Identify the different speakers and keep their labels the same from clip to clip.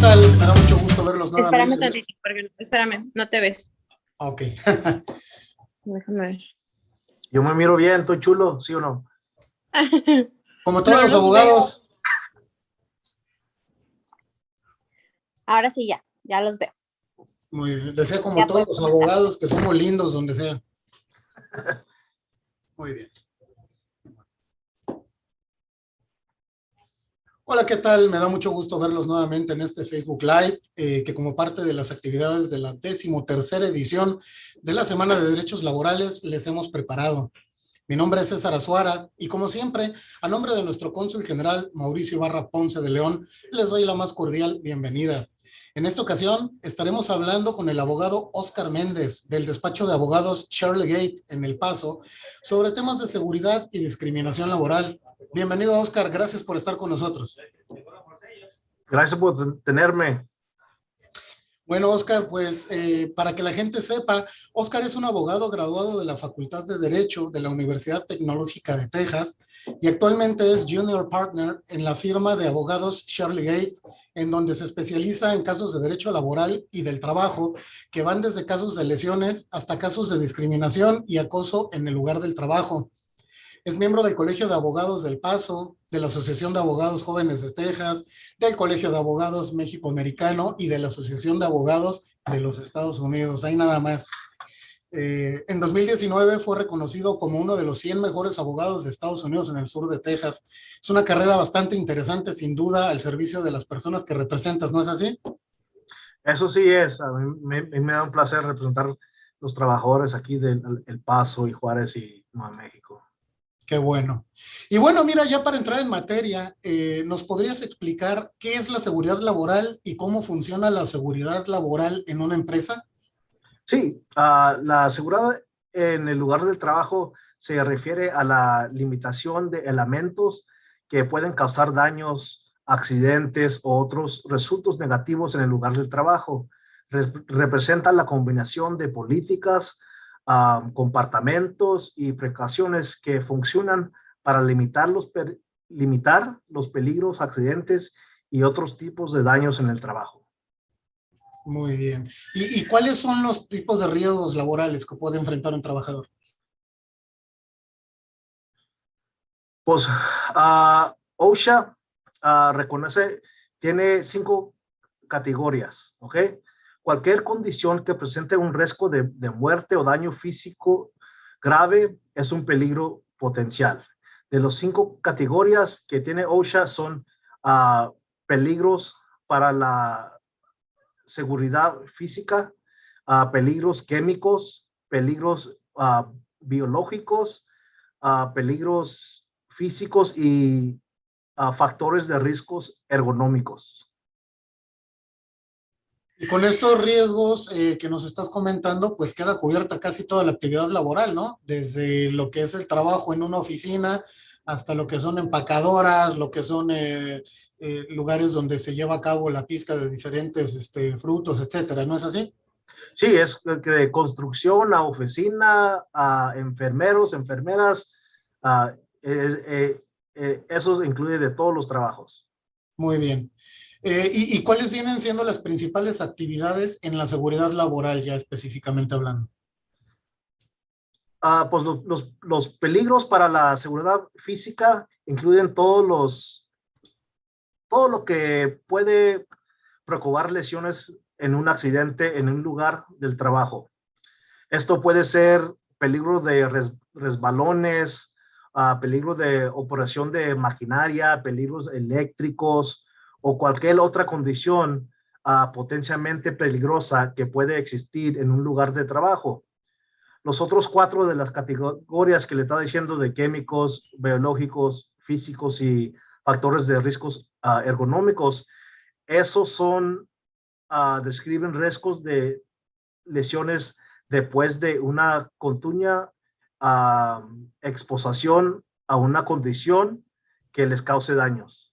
Speaker 1: tal? Me da mucho gusto verlos
Speaker 2: Espérame
Speaker 1: nuevamente.
Speaker 2: tantito, porque espérame, no te ves.
Speaker 1: Ok.
Speaker 2: Déjame ver.
Speaker 3: Yo me miro bien, estoy chulo, ¿sí o no?
Speaker 1: Como todos
Speaker 2: No
Speaker 1: los
Speaker 2: los veo.
Speaker 1: abogados.
Speaker 2: Ahora sí, ya los veo.
Speaker 1: Muy bien. Decía como
Speaker 2: Ya
Speaker 1: todos
Speaker 2: puedes
Speaker 1: los
Speaker 2: comenzar.
Speaker 1: abogados que somos lindos donde sea. Muy bien. Hola, ¿qué tal? Me da mucho gusto verlos nuevamente en este Facebook Live, que como parte de las actividades de la 13ª edición de la Semana de Derechos Laborales les hemos preparado. Mi nombre es César Azuara y como siempre, a nombre de nuestro cónsul general Mauricio Ibarra Ponce de León, les doy la más cordial bienvenida. En esta ocasión estaremos hablando con el abogado Óscar Méndez del despacho de abogados Shirley Gate en El Paso sobre temas de seguridad y discriminación laboral. Bienvenido, Óscar, gracias por estar con nosotros.
Speaker 3: Gracias por tenerme.
Speaker 1: Bueno, Óscar, pues para que la gente sepa, Óscar es un abogado graduado de la Facultad de Derecho de la Universidad Tecnológica de Texas y actualmente es Junior Partner en la firma de abogados Shirley Gate, en donde se especializa en casos de derecho laboral y del trabajo, que van desde casos de lesiones hasta casos de discriminación y acoso en el lugar del trabajo. Es miembro del Colegio de Abogados del Paso, de la Asociación de Abogados Jóvenes de Texas, del Colegio de Abogados México-Americano y de la Asociación de Abogados de los Estados Unidos. Hay nada más. En 2019 fue reconocido como uno de los 100 mejores abogados de Estados Unidos en el sur de Texas. Es una carrera bastante interesante, sin duda, al servicio de las personas que representas, ¿no es así?
Speaker 3: Eso sí es, a mí me da un placer representar los trabajadores aquí de El Paso y Juárez y Nuevo México.
Speaker 1: Qué bueno. Y bueno, mira, ya para entrar en materia, ¿nos podrías explicar qué es la seguridad laboral y cómo funciona la seguridad laboral en una empresa?
Speaker 3: Sí, la seguridad en el lugar del trabajo se refiere a la limitación de elementos que pueden causar daños, accidentes o otros resultados negativos en el lugar del trabajo. Representa la combinación de políticas, comportamientos y precauciones que funcionan para limitar los peligros, accidentes y otros tipos de daños en el trabajo.
Speaker 1: Muy bien. ¿Y cuáles son los tipos de riesgos laborales que puede enfrentar un trabajador?
Speaker 3: Pues OSHA reconoce, tiene 5 categorías, ¿ok? Cualquier condición que presente un riesgo de muerte o daño físico grave es un peligro potencial. De los 5 categorías que tiene OSHA son peligros para la seguridad física, peligros químicos, peligros biológicos, peligros físicos y factores de riesgos ergonómicos.
Speaker 1: Y con estos riesgos que nos estás comentando, pues queda cubierta casi toda la actividad laboral, ¿no? Desde lo que es el trabajo en una oficina hasta lo que son empacadoras, lo que son lugares donde se lleva a cabo la pizca de diferentes frutos, etcétera, ¿no es así?
Speaker 3: Sí, es de construcción a oficina, a enfermeros, enfermeras, eso incluye de todos los trabajos.
Speaker 1: Muy bien. ¿Y cuáles vienen siendo las principales actividades en la seguridad laboral, ya específicamente hablando?
Speaker 3: Pues los peligros para la seguridad física incluyen todo lo que puede provocar lesiones en un accidente en un lugar del trabajo. Esto puede ser peligro de resbalones, peligro de operación de maquinaria, peligros eléctricos o cualquier otra condición potencialmente peligrosa que puede existir en un lugar de trabajo. Los otros 4 de las categorías que le estaba diciendo de químicos, biológicos, físicos y factores de riesgos ergonómicos, esos son, describen riesgos de lesiones después de una continua exposición a una condición que les cause daños.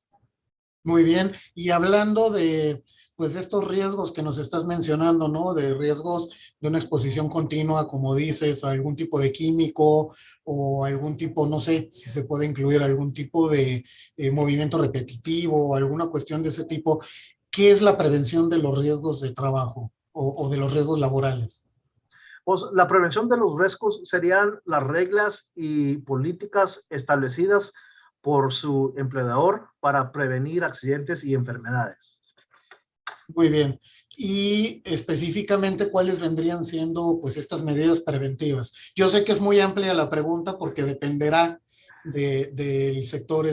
Speaker 1: Muy bien, y hablando de, pues, de estos riesgos que nos estás mencionando, ¿no? De riesgos de una exposición continua, como dices, a algún tipo de químico o algún tipo, no sé si se puede incluir algún tipo de movimiento repetitivo o alguna cuestión de ese tipo. ¿qué es la prevención de los riesgos de trabajo o de los riesgos laborales?
Speaker 3: Pues la prevención de los riesgos serían las reglas y políticas establecidas por su empleador para prevenir accidentes y enfermedades.
Speaker 1: Muy bien. Y específicamente, ¿cuáles vendrían siendo pues estas medidas preventivas? Yo sé que es muy amplia la pregunta porque dependerá del sector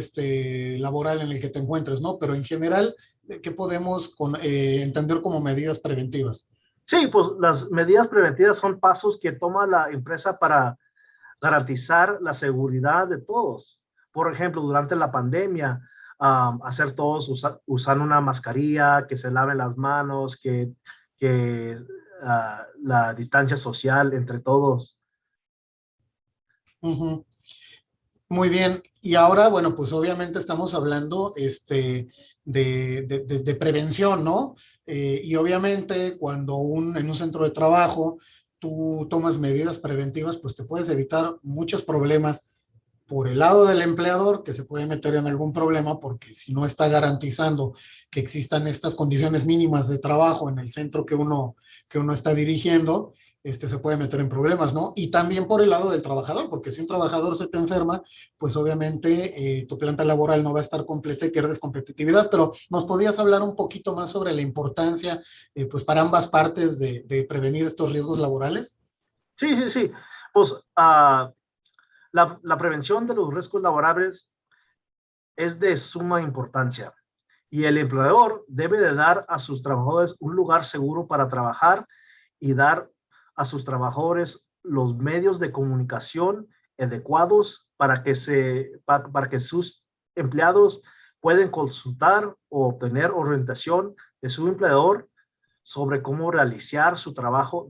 Speaker 1: laboral en el que te encuentres, ¿no? Pero en general, ¿qué podemos entender como medidas preventivas?
Speaker 3: Sí, pues las medidas preventivas son pasos que toma la empresa para garantizar la seguridad de todos. Por ejemplo, durante la pandemia, hacer todos usar una mascarilla, que se laven las manos, que la distancia social entre todos.
Speaker 1: Ujú. Muy bien. Y ahora, bueno, pues obviamente estamos hablando de prevención, ¿no? Y obviamente cuando en un centro de trabajo tú tomas medidas preventivas, pues te puedes evitar muchos problemas por el lado del empleador, que se puede meter en algún problema porque si no está garantizando que existan estas condiciones mínimas de trabajo en el centro que uno está dirigiendo, se puede meter en problemas, ¿no? Y también por el lado del trabajador, porque si un trabajador se te enferma, pues obviamente tu planta laboral no va a estar completa y pierdes competitividad, pero ¿nos podías hablar un poquito más sobre la importancia, pues para ambas partes de prevenir estos riesgos laborales?
Speaker 3: Sí, sí, sí. Pues la prevención de los riesgos laborales es de suma importancia y el empleador debe de dar a sus trabajadores un lugar seguro para trabajar y dar a sus trabajadores los medios de comunicación adecuados para que sus empleados pueden consultar o obtener orientación de su empleador sobre cómo realizar su trabajo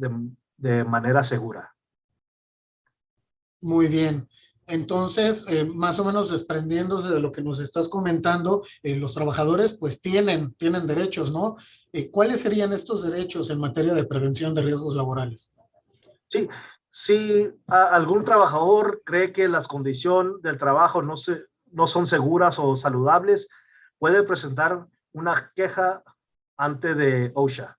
Speaker 3: de manera segura.
Speaker 1: Muy bien. Entonces, más o menos desprendiéndose de lo que nos estás comentando, los trabajadores pues tienen derechos, ¿no? ¿Cuáles serían estos derechos en materia de prevención de riesgos laborales?
Speaker 3: Sí, si algún trabajador cree que las condiciones del trabajo no son seguras o saludables, puede presentar una queja ante de OSHA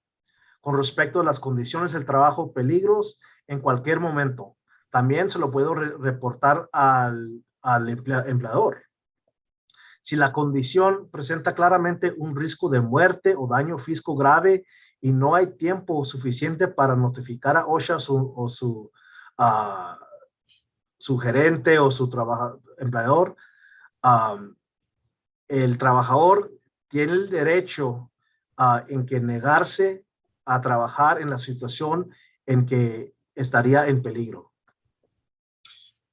Speaker 3: con respecto a las condiciones del trabajo, peligros en cualquier momento. También se lo puedo reportar al empleador. Si la condición presenta claramente un riesgo de muerte o daño físico grave y no hay tiempo suficiente para notificar a OSHA uh, su gerente o su empleador, um, el trabajador tiene el derecho en que negarse a trabajar en la situación en que estaría en peligro.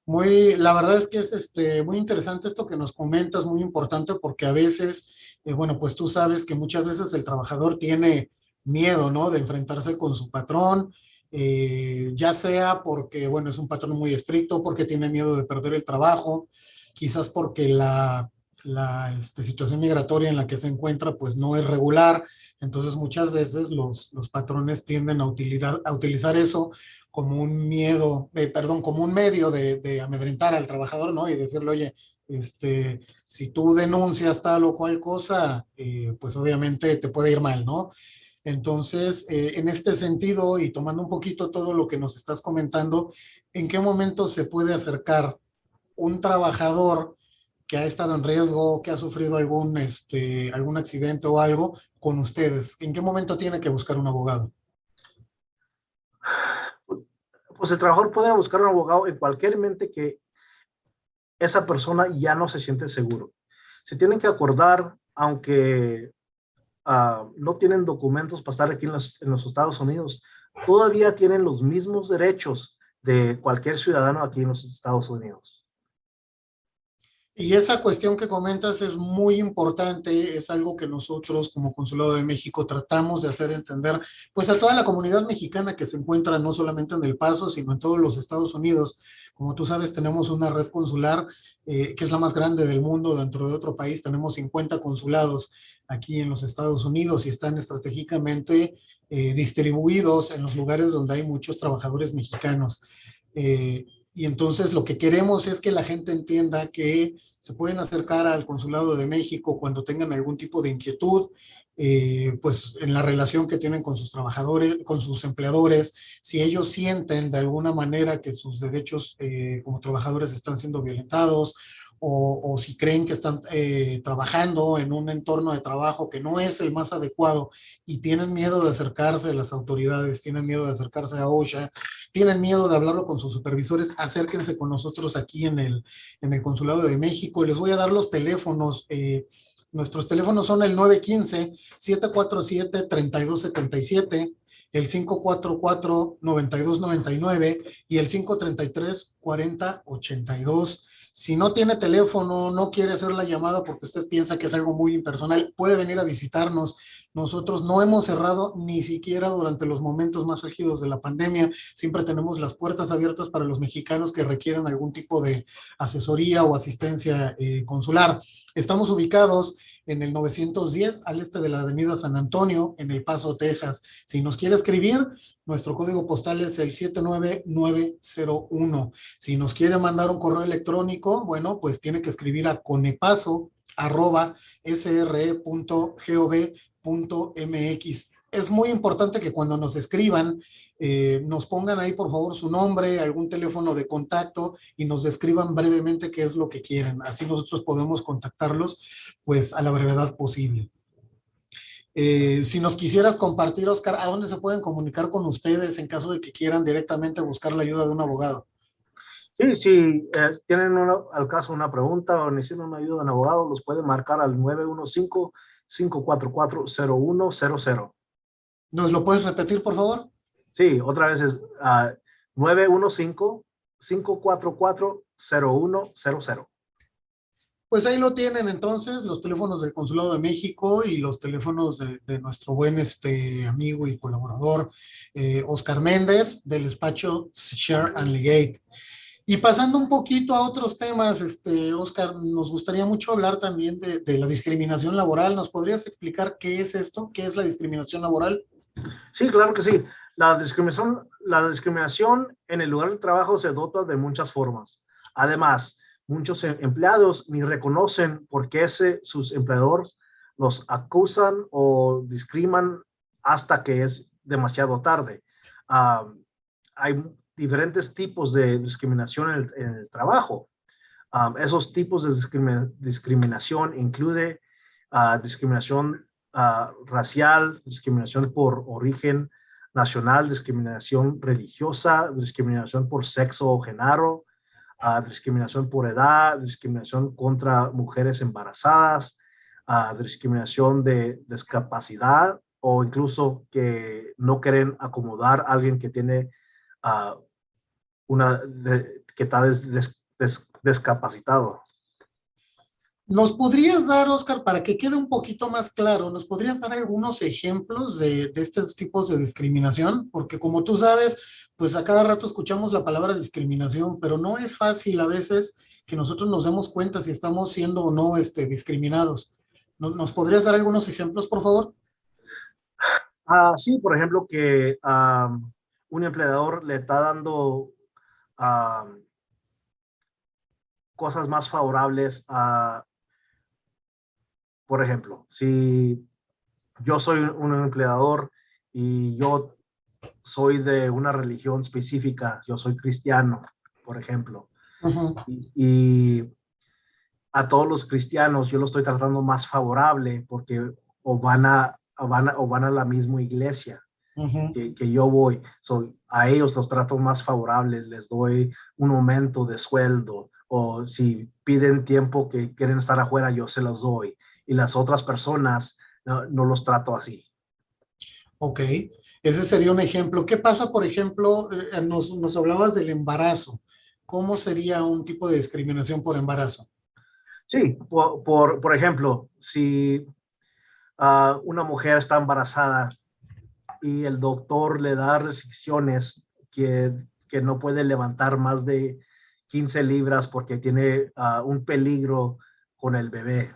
Speaker 1: La verdad es que es muy interesante esto que nos comentas, muy importante porque a veces, bueno, pues tú sabes que muchas veces el trabajador tiene miedo, ¿no? De enfrentarse con su patrón, ya sea porque, bueno, es un patrón muy estricto, porque tiene miedo de perder el trabajo, quizás porque la situación migratoria en la que se encuentra, pues no es regular. Entonces, muchas veces los patrones tienden a utilizar eso como un miedo, perdón, como un medio de amedrentar al trabajador, ¿no? Y decirle, oye, si tú denuncias tal o cual cosa, pues obviamente te puede ir mal, ¿no? Entonces, en este sentido, y tomando un poquito todo lo que nos estás comentando, ¿en qué momento se puede acercar un trabajador que ha estado en riesgo, que ha sufrido algún accidente o algo con ustedes? ¿En qué momento tiene que buscar un abogado?
Speaker 3: Pues el trabajador puede buscar un abogado en cualquier mente que esa persona ya no se siente seguro. Se tienen que acordar, aunque no tienen documentos para estar aquí en los Estados Unidos, todavía tienen los mismos derechos de cualquier ciudadano aquí en los Estados Unidos.
Speaker 1: Y esa cuestión que comentas es muy importante, es algo que nosotros como Consulado de México tratamos de hacer entender, pues a toda la comunidad mexicana que se encuentra no solamente en El Paso, sino en todos los Estados Unidos. Como tú sabes, tenemos una red consular que es la más grande del mundo dentro de otro país. Tenemos 50 consulados aquí en los Estados Unidos y están estratégicamente distribuidos en los lugares donde hay muchos trabajadores mexicanos. Y entonces lo que queremos es que la gente entienda que se pueden acercar al Consulado de México cuando tengan algún tipo de inquietud, pues en la relación que tienen con sus trabajadores, con sus empleadores, si ellos sienten de alguna manera que sus derechos como trabajadores están siendo violentados, o si creen que están trabajando en un entorno de trabajo que no es el más adecuado y tienen miedo de acercarse a las autoridades, tienen miedo de acercarse a OSHA, tienen miedo de hablarlo con sus supervisores, acérquense con nosotros aquí en el Consulado de México. Y les voy a dar los teléfonos. Nuestros teléfonos son el 915-747-3277, el 544-9299 y el 533-4082. Si no tiene teléfono, no quiere hacer la llamada porque usted piensa que es algo muy impersonal, puede venir a visitarnos. Nosotros no hemos cerrado ni siquiera durante los momentos más álgidos de la pandemia. Siempre tenemos las puertas abiertas para los mexicanos que requieren algún tipo de asesoría o asistencia consular. Estamos ubicados en el 910 al este de la avenida San Antonio, en El Paso, Texas. Si nos quiere escribir, nuestro código postal es el 79901. Si nos quiere mandar un correo electrónico, bueno, pues tiene que escribir a conepaso@sre.gov.mx. Es muy importante que cuando nos escriban, nos pongan ahí por favor su nombre, algún teléfono de contacto y nos describan brevemente qué es lo que quieren. Así nosotros podemos contactarlos pues a la brevedad posible. Si nos quisieras compartir, Oscar, ¿a dónde se pueden comunicar con ustedes en caso de que quieran directamente buscar la ayuda de un abogado?
Speaker 3: Sí, si tienen al caso una pregunta o necesitan una ayuda de un abogado, los pueden marcar al 915-544-0100.
Speaker 1: ¿Nos lo puedes repetir, por favor?
Speaker 3: Sí, otra vez es 915-544-0100.
Speaker 1: Pues ahí lo tienen entonces, los teléfonos del Consulado de México y los teléfonos de nuestro buen amigo y colaborador Oscar Méndez del despacho Share and Legate. Y pasando un poquito a otros temas, Oscar, nos gustaría mucho hablar también de la discriminación laboral. ¿Nos podrías explicar qué es esto? ¿Qué es la discriminación laboral?
Speaker 3: Sí, claro que sí. La discriminación en el lugar de trabajo se dota de muchas formas. Además, muchos empleados ni reconocen por qué sus empleadores los acusan o discriminan hasta que es demasiado tarde. Hay diferentes tipos de discriminación en el trabajo. Esos tipos de discriminación incluye discriminación racial, discriminación por origen nacional, discriminación religiosa, discriminación por sexo o género, discriminación por edad, discriminación contra mujeres embarazadas, discriminación de discapacidad o incluso que no quieren acomodar a alguien que tiene que está discapacitado.
Speaker 1: ¿Nos podrías dar, Oscar, para que quede un poquito más claro, nos podrías dar algunos ejemplos de estos tipos de discriminación? Porque como tú sabes, pues a cada rato escuchamos la palabra discriminación, pero no es fácil a veces que nosotros nos demos cuenta si estamos siendo o no discriminados. ¿Nos podrías dar algunos ejemplos, por favor?
Speaker 3: Sí, por ejemplo, que un empleador le está dando cosas más favorables por ejemplo, si yo soy un empleador y yo soy de una religión específica, yo soy cristiano, por ejemplo, y a todos los cristianos yo los estoy tratando más favorable porque o van a la misma iglesia que yo voy. A ellos los trato más favorables, les doy un aumento de sueldo, o si piden tiempo que quieren estar afuera, yo se los doy. Y las otras personas no los trato así.
Speaker 1: Ok, ese sería un ejemplo. ¿Qué pasa, por ejemplo, nos hablabas del embarazo? ¿Cómo sería un tipo de discriminación por embarazo?
Speaker 3: Sí, por ejemplo, si una mujer está embarazada y el doctor le da restricciones que no puede levantar más de 15 libras porque tiene un peligro con el bebé.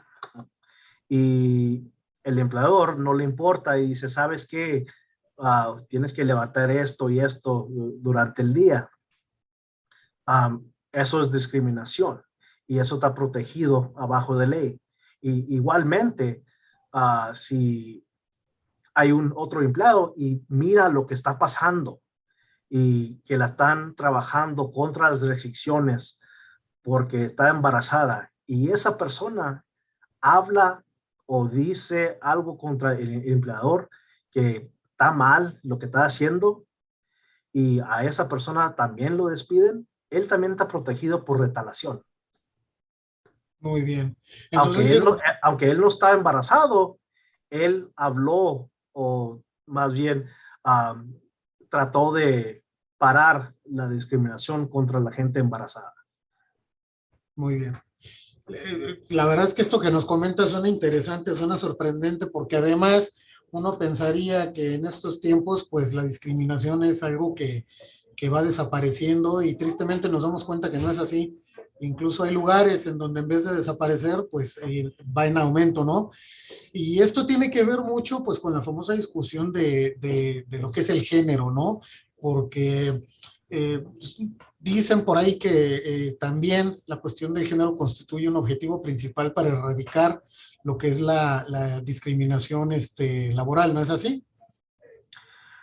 Speaker 3: Y el empleador no le importa y dice, ¿sabes qué? Tienes que levantar esto y esto durante el día. eso es discriminación y eso está protegido abajo de ley. Y igualmente, si hay un otro empleado y mira lo que está pasando y que la están trabajando contra las restricciones porque está embarazada y esa persona habla o dice algo contra el empleador que está mal lo que está haciendo y a esa persona también lo despiden, él también está protegido por retaliación.
Speaker 1: Muy bien.
Speaker 3: Aunque
Speaker 1: Entonces,
Speaker 3: aunque él no está embarazado, él habló o más bien um, trató de parar la discriminación contra la gente embarazada.
Speaker 1: muy bien. La verdad es que esto que nos comenta suena interesante, suena sorprendente, porque además uno pensaría que en estos tiempos, pues la discriminación es algo que va desapareciendo y tristemente nos damos cuenta que no es así. Incluso hay lugares en donde en vez de desaparecer, pues va en aumento, ¿no? Y esto tiene que ver mucho, pues, con la famosa discusión de lo que es el género, ¿no? Porque pues, dicen por ahí que también la cuestión del género constituye un objetivo principal para erradicar lo que es la discriminación laboral, ¿no es así?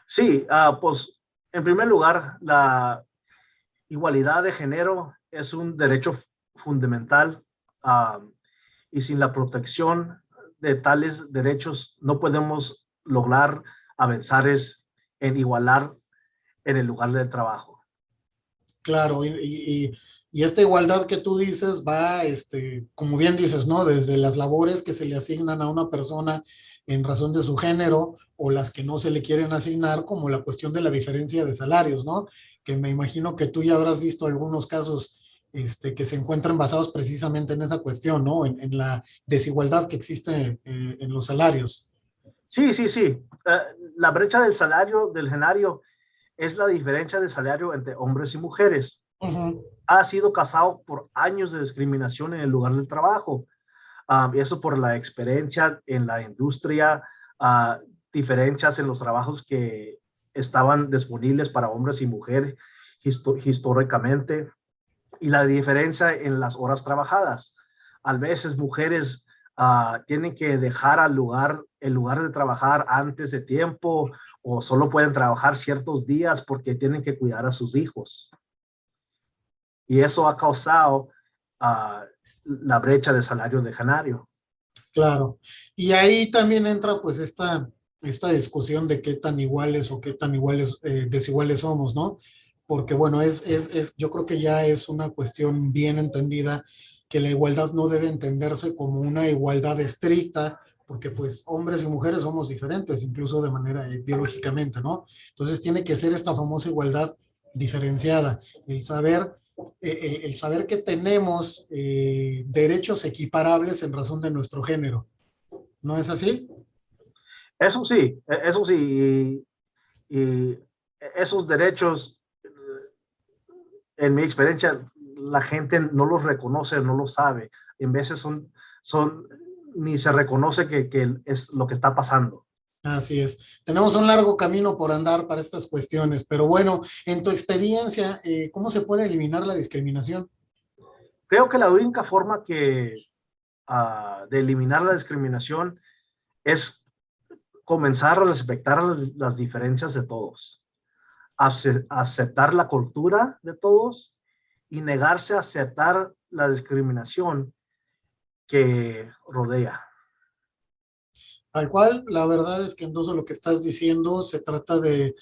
Speaker 3: Sí, pues en primer lugar, la igualdad de género es un derecho fundamental y sin la protección de tales derechos no podemos lograr avanzares en igualar en el lugar de trabajo.
Speaker 1: Claro, y esta igualdad que tú dices va, como bien dices, ¿no? Desde las labores que se le asignan a una persona en razón de su género o las que no se le quieren asignar, como la cuestión de la diferencia de salarios, ¿no? Que me imagino que tú ya habrás visto algunos casos, que se encuentran basados precisamente en esa cuestión, ¿no? En la desigualdad que existe, en los salarios.
Speaker 3: Sí, sí, sí. La brecha del salario del genario es la diferencia de salario entre hombres y mujeres.
Speaker 1: Ujú.
Speaker 3: Ha sido causado por años de discriminación en el lugar del trabajo. Y eso por la experiencia en la industria, diferencias en los trabajos que estaban disponibles para hombres y mujeres históricamente, y la diferencia en las horas trabajadas. A veces mujeres tienen que dejar el lugar de trabajar antes de tiempo o solo pueden trabajar ciertos días porque tienen que cuidar a sus hijos. Y eso ha causado la brecha de salario de genario.
Speaker 1: Claro. Y ahí también entra pues esta discusión de qué tan iguales o qué tan iguales, desiguales somos, ¿no? Porque bueno, yo creo que ya es una cuestión bien entendida que la igualdad no debe entenderse como una igualdad estricta, porque pues hombres y mujeres somos diferentes, incluso de manera biológicamente, ¿no? Entonces tiene que ser esta famosa igualdad diferenciada, el saber que tenemos derechos equiparables en razón de nuestro género. ¿No es así?
Speaker 3: Eso sí, y esos derechos, en mi experiencia, la gente no los reconoce, no los sabe. En veces ni se reconoce que es lo que está pasando.
Speaker 1: Así es. Tenemos un largo camino por andar para estas cuestiones, pero bueno, en tu experiencia, ¿cómo se puede eliminar la discriminación?
Speaker 3: Creo que la única forma de eliminar la discriminación es comenzar a respetar las diferencias de todos, aceptar la cultura de todos y negarse a aceptar la discriminación que rodea.
Speaker 1: Tal cual, la verdad es que en todo lo que estás diciendo se trata de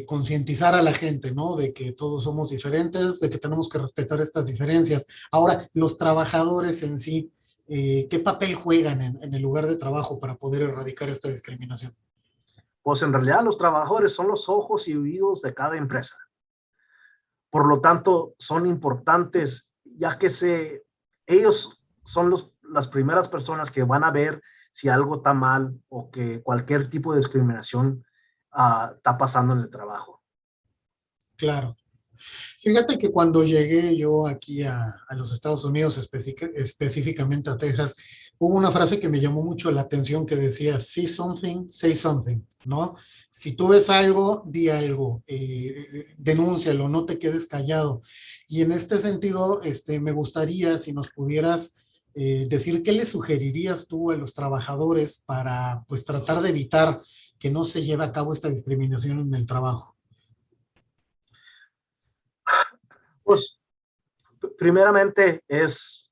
Speaker 1: concientizar a la gente, ¿no? De que todos somos diferentes, de que tenemos que respetar estas diferencias. Ahora, los trabajadores en sí, ¿qué papel juegan en el lugar de trabajo para poder erradicar esta discriminación?
Speaker 3: Pues en realidad los trabajadores son los ojos y oídos de cada empresa. Por lo tanto, son importantes ya que ellos son las primeras personas que van a ver si algo está mal o que cualquier tipo de discriminación está pasando en el trabajo.
Speaker 1: Claro. Fíjate que cuando llegué yo aquí a los Estados Unidos, específicamente a Texas, hubo una frase que me llamó mucho la atención que decía, see something, say something, ¿no? Si tú ves algo, di algo, denúncialo, no te quedes callado. Y en este sentido, me gustaría si nos pudieras decir qué le sugerirías tú a los trabajadores para, pues, tratar de evitar que no se lleve a cabo esta discriminación en el trabajo.
Speaker 3: Pues, primeramente es,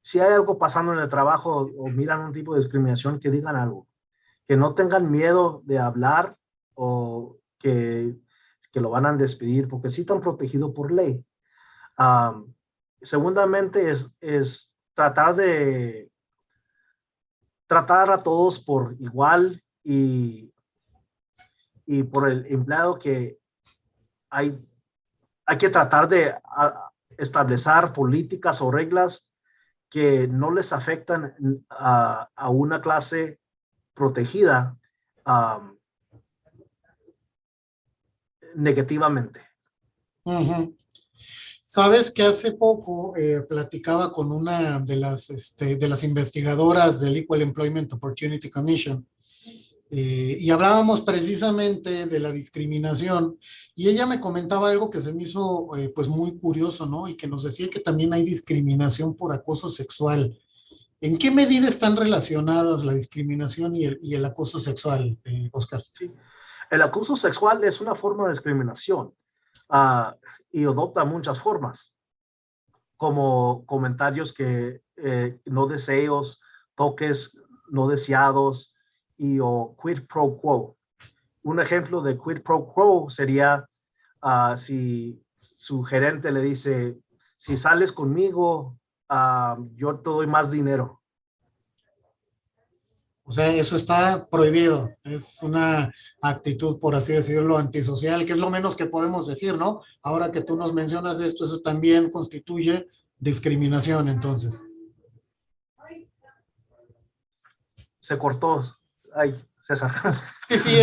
Speaker 3: si hay algo pasando en el trabajo o miran un tipo de discriminación, que digan algo, que no tengan miedo de hablar o que lo van a despedir, porque sí están protegidos por ley. Segundamente es tratar a todos por igual y por el empleado que hay que tratar de establecer políticas o reglas que no les afectan a una clase protegida negativamente.
Speaker 1: Sabes que hace poco platicaba con una de las investigadoras del Equal Employment Opportunity Commission y hablábamos precisamente de la discriminación y ella me comentaba algo que se me hizo pues muy curioso, ¿no? Y que nos decía que también hay discriminación por acoso sexual. ¿En qué medida están relacionadas la discriminación y el acoso sexual, Oscar?
Speaker 3: Sí. El acoso sexual es una forma de discriminación y adopta muchas formas, como comentarios que no deseos, toques no deseados o quid pro quo. Un ejemplo de quid pro quo sería si su gerente le dice, si sales conmigo, yo te doy más dinero.
Speaker 1: O sea, eso está prohibido. Es una actitud, por así decirlo, antisocial, que es lo menos que podemos decir, ¿no? Ahora que tú nos mencionas esto, eso también constituye discriminación, entonces.
Speaker 3: Se cortó. Ay, César.
Speaker 1: Sí, sí,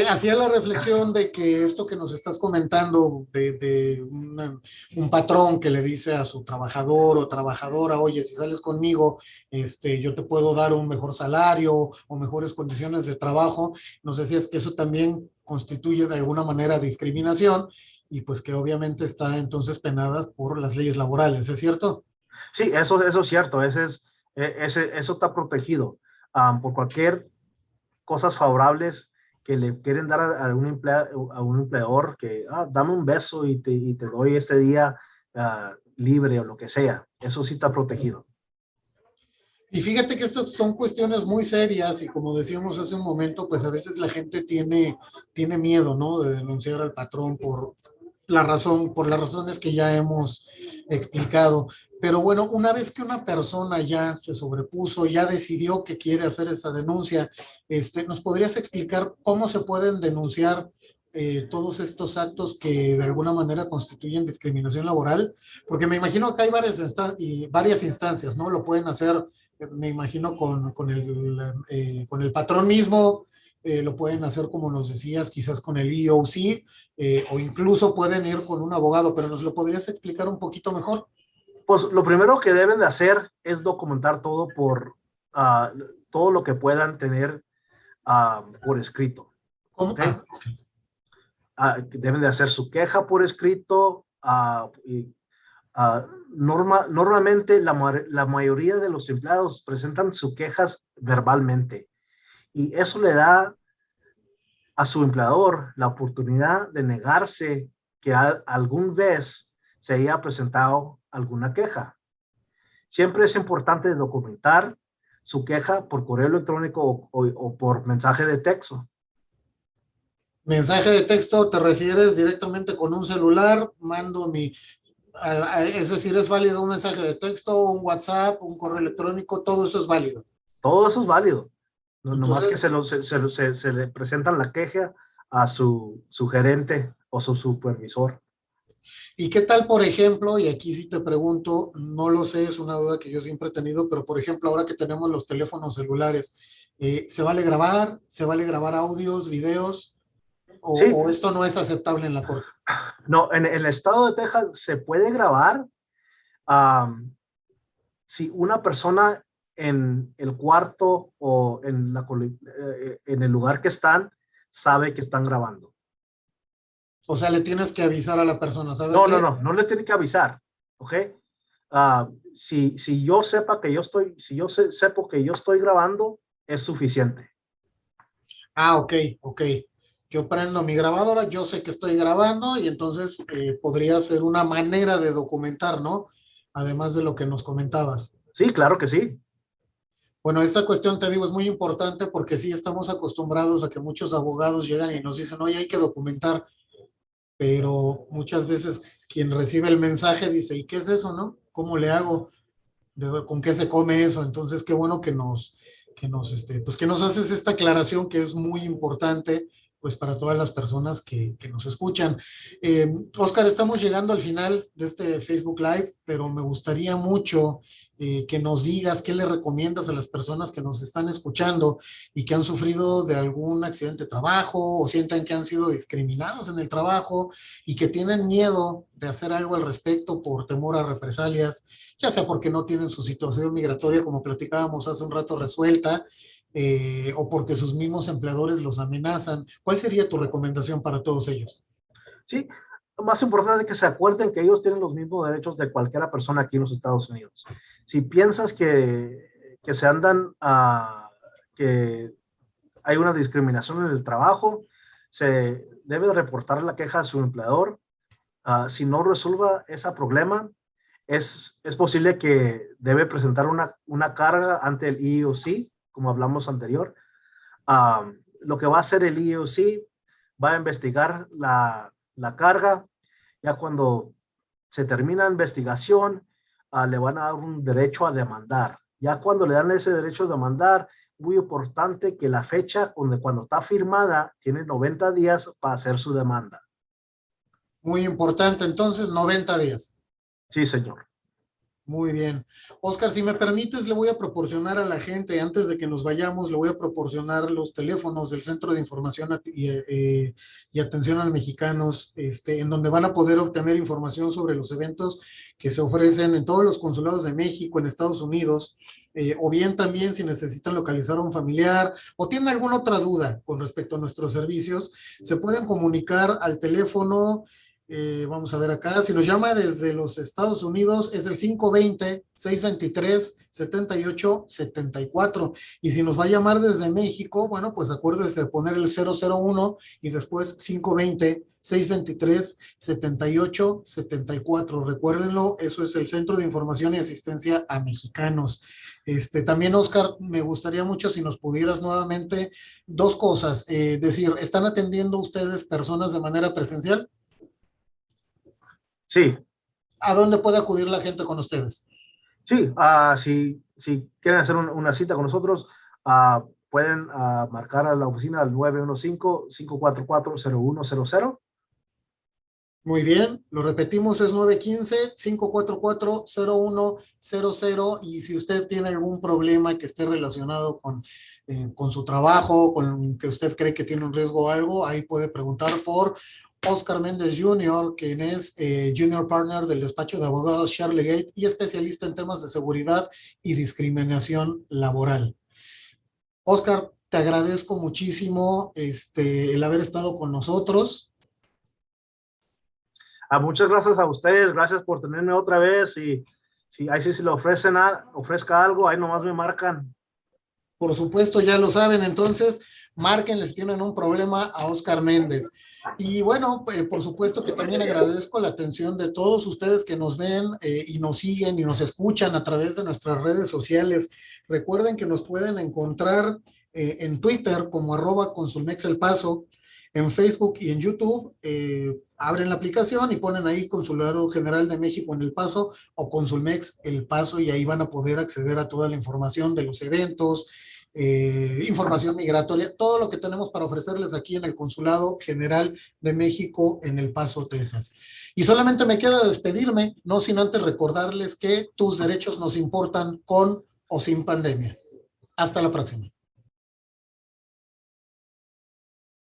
Speaker 1: hacía la reflexión de que esto que nos estás comentando de un patrón que le dice a su trabajador o trabajadora, oye, si sales conmigo, yo te puedo dar un mejor salario o mejores condiciones de trabajo, nos decías que eso también constituye de alguna manera discriminación y pues que obviamente está entonces penada por las leyes laborales, ¿es cierto?
Speaker 3: Sí, eso es cierto, eso está protegido por cualquier cosas favorables que le quieren dar a un empleador, que dame un beso y te doy este día libre o lo que sea. Eso sí está protegido.
Speaker 1: Y fíjate que estas son cuestiones muy serias y como decíamos hace un momento, pues a veces la gente tiene miedo, ¿no? De denunciar al patrón por las razones que ya hemos explicado. Pero bueno, una vez que una persona ya se sobrepuso, ya decidió que quiere hacer esa denuncia, ¿nos podrías explicar cómo se pueden denunciar todos estos actos que de alguna manera constituyen discriminación laboral? Porque me imagino que hay varias instancias, ¿no? Lo pueden hacer, me imagino, con el patrón mismo, lo pueden hacer, como nos decías, quizás con el EOC, o incluso pueden ir con un abogado, pero ¿nos lo podrías explicar un poquito mejor?
Speaker 3: Pues lo primero que deben de hacer es documentar todo todo lo que puedan tener por escrito.
Speaker 1: ¿Cómo?
Speaker 3: ¿Okay? Deben de hacer su queja por escrito. Normalmente la mayoría de los empleados presentan sus quejas verbalmente y eso le da a su empleador la oportunidad de negarse que algún vez se haya presentado alguna queja. Siempre es importante documentar su queja por correo electrónico o por mensaje de texto.
Speaker 1: Mensaje de texto, ¿te refieres directamente con un celular? Es decir, ¿es válido un mensaje de texto, un WhatsApp, un correo electrónico? Todo eso es válido.
Speaker 3: Todo eso es válido. Nomás que
Speaker 1: Entonces,
Speaker 3: se le presentan la queja a su gerente o su supervisor.
Speaker 1: ¿y qué tal, por ejemplo, y aquí sí te pregunto, no lo sé, es una duda que yo siempre he tenido, pero por ejemplo, ahora que tenemos los teléfonos celulares, ¿se vale grabar? ¿Se vale grabar audios, videos?
Speaker 3: Sí.
Speaker 1: ¿O esto no es aceptable en la corte?
Speaker 3: No, en el estado de Texas se puede grabar si una persona en el cuarto o en el lugar que están, sabe que están grabando.
Speaker 1: O sea, le tienes que avisar a la persona, ¿sabes
Speaker 3: No,
Speaker 1: qué?
Speaker 3: no les tiene que avisar, ¿ok? Si yo sepa que yo estoy, si yo sepo que yo estoy grabando, es suficiente.
Speaker 1: Ah, ok. Yo prendo mi grabadora, yo sé que estoy grabando y entonces podría ser una manera de documentar, ¿no? Además de lo que nos comentabas.
Speaker 3: Sí, claro que sí.
Speaker 1: Bueno, esta cuestión, te digo, es muy importante porque sí estamos acostumbrados a que muchos abogados llegan y nos dicen, oye, hay que documentar, pero muchas veces quien recibe el mensaje dice, ¿y qué es eso, no? ¿Cómo le hago? ¿Con qué se come eso? Entonces, qué bueno pues que nos haces esta aclaración que es muy importante, pues para todas las personas que nos escuchan. Oscar, estamos llegando al final de este Facebook Live, pero me gustaría mucho que nos digas qué le recomiendas a las personas que nos están escuchando y que han sufrido de algún accidente de trabajo o sientan que han sido discriminados en el trabajo y que tienen miedo de hacer algo al respecto por temor a represalias, ya sea porque no tienen su situación migratoria, como platicábamos hace un rato, resuelta, o porque sus mismos empleadores los amenazan. ¿Cuál sería tu recomendación para todos ellos?
Speaker 3: Sí, lo más importante es que se acuerden que ellos tienen los mismos derechos de cualquier persona aquí en los Estados Unidos. Si piensas que se andan que hay una discriminación en el trabajo, se debe reportar la queja a su empleador. Si no resuelva ese problema, es posible que debe presentar una carga ante el EEOC, como hablamos anterior. Lo que va a hacer el EEOC va a investigar la carga. Ya cuando se termina la investigación, le van a dar un derecho a demandar. Ya cuando le dan ese derecho a demandar, muy importante que la fecha cuando está firmada tiene 90 días para hacer su demanda.
Speaker 1: Muy importante, entonces, 90 días.
Speaker 3: Sí, señor.
Speaker 1: Muy bien. Oscar, si me permites, le voy a proporcionar a la gente, antes de que nos vayamos, le voy a proporcionar los teléfonos del Centro de Información y Atención a los Mexicanos, en donde van a poder obtener información sobre los eventos que se ofrecen en todos los consulados de México, en Estados Unidos, o bien también si necesitan localizar a un familiar o tienen alguna otra duda con respecto a nuestros servicios, se pueden comunicar al teléfono. Vamos a ver acá, si nos llama desde los Estados Unidos es el 520-623-7874 y si nos va a llamar desde México, bueno, pues acuérdese de poner el 001 y después 520-623-7874. Recuérdenlo, eso es el Centro de Información y Asistencia a Mexicanos. También, Oscar, me gustaría mucho si nos pudieras nuevamente dos cosas, decir, ¿están atendiendo ustedes personas de manera presencial?
Speaker 3: Sí,
Speaker 1: ¿A dónde puede acudir la gente con ustedes?
Speaker 3: sí. Si quieren hacer una cita con nosotros, pueden marcar a la oficina al 915-544-0100.
Speaker 1: Muy bien, lo repetimos, es 915-544-0100 y si usted tiene algún problema que esté relacionado con su trabajo, con que usted cree que tiene un riesgo o algo, ahí puede preguntar por Oscar Méndez Jr., quien es Junior Partner del despacho de abogados Sharley Gate y especialista en temas de seguridad y discriminación laboral. Oscar, te agradezco muchísimo el haber estado con nosotros.
Speaker 3: Muchas gracias a ustedes, gracias por tenerme otra vez y si le ofrezca algo, ahí nomás me marcan.
Speaker 1: Por supuesto, ya lo saben, entonces márquenles si tienen un problema a Oscar Méndez. Y bueno, por supuesto que también agradezco la atención de todos ustedes que nos ven y nos siguen y nos escuchan a través de nuestras redes sociales. Recuerden que nos pueden encontrar en Twitter como @consulmexelpaso, en Facebook y en YouTube. Abren la aplicación y ponen ahí Consulado General de México en El Paso o Consulmex El Paso y ahí van a poder acceder a toda la información de los eventos, información migratoria, todo lo que tenemos para ofrecerles aquí en el Consulado General de México en El Paso, Texas. Y solamente me queda despedirme, no sin antes recordarles que tus derechos nos importan con o sin pandemia. Hasta la próxima.